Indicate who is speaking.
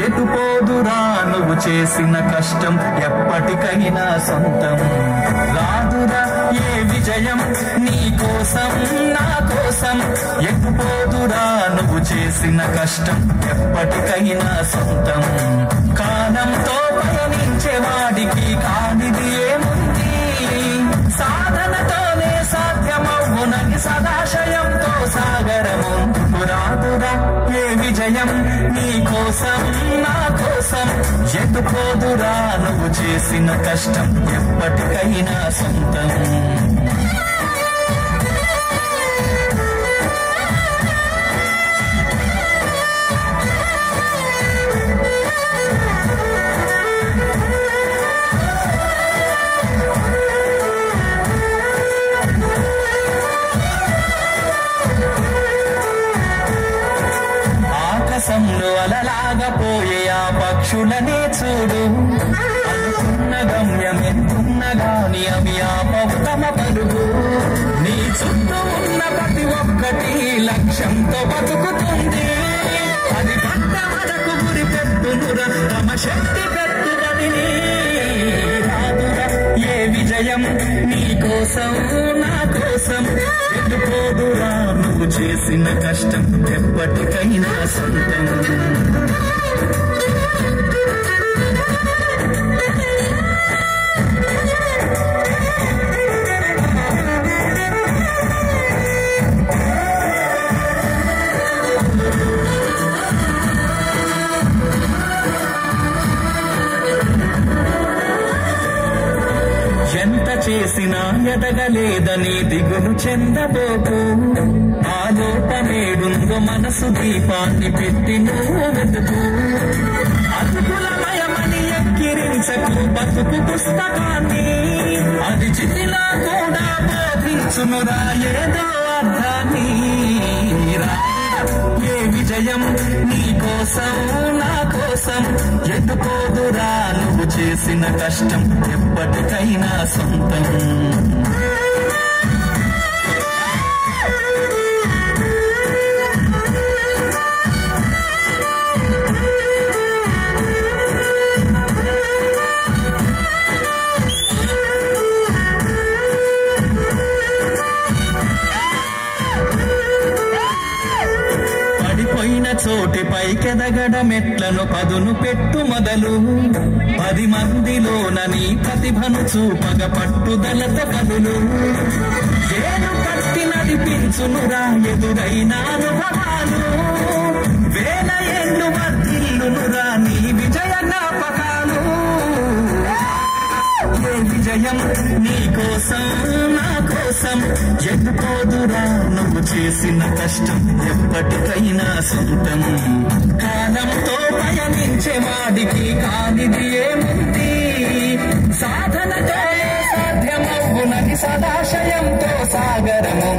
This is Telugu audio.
Speaker 1: ఎటుపోదురా నువ్వు చేసిన కష్టం ఎప్పటికైనా సొంతం. రాదురా ఏ విజయం నీ కోసం నా కోసం, ఎటుపోదురా నువ్వు చేసిన కష్టం ఎప్పటికైనా సొంతం. కాలంతో పయనించే వాడికి కానిది ఏముంది, సాధనతోనే సాధ్యమవునని సదాశయంతో సాగరము. రాదురా ఏ విజయం నీ కోసం నా కోసం, ఎటుపోదురా నువ్వు చేసిన కష్టం ఎప్పటికైనా సొంతం. ఆకాశంలో అలలాగా పోయే ఆ పక్షులనే చూడు, అనుకున్న గమ్యం ఎంతున్న గాని అవి ఆపవు తమ పరుగు. నీ చుట్టూ ఉన్న ప్రతి ఒక్కటి లక్ష్యంతో బతుకుతుంది, అది పట్ట వరకు గురి పెట్టునురా తమ శక్తి పెట్టుదని. రాదురా ఏ విజయం నీ కోసం నా కోసం, ఎటుపోదురా నువ్వు చేసిన కష్టం ఎప్పటికైనా సొంతం. ఎంత చేసినా ఎదగలేదని దిగులు చెందబోకు, ఆ లోపమేడుందో మనసు దీపాన్ని పెట్టి నువ్వు వెతుకు. అతుకులమయమని ఎక్కిరించకు బతుకు పుస్తకాన్ని, అది చితిలా కూడా బోధించునురా ఏదో అర్థాన్ని. ఏ విజయం నీ కోసం నా కోసం, ఎటుపోదురా నువ్వు చేసిన కష్టం ఎప్పటికైనా సొంతం. పడిపోయిన చోటి పైకెదగడ మెట్లను పదును పెట్టు మొదలు, 10 మందిలోన నీ ప్రతిభను చూపగ పట్టుదలతో కదులు. ఏను కట్టి నడిపించునురా ఎదురైన అనుభవాలు, వేల ఏళ్ళు వర్ధిల్లునురా నీ విజయ జ్ఞాపకాలు. ఏ విజయం నీ కోసం నా కోసం, ఎటుపోదురా నువ్వు చేసిన కష్టం ఎప్పటికైనా సొంతం. కాలంతో పయనించే వాడికి కానిది ఏముంది, సాధనతో సాధ్యమవునని సదాశయంతో సాగరము.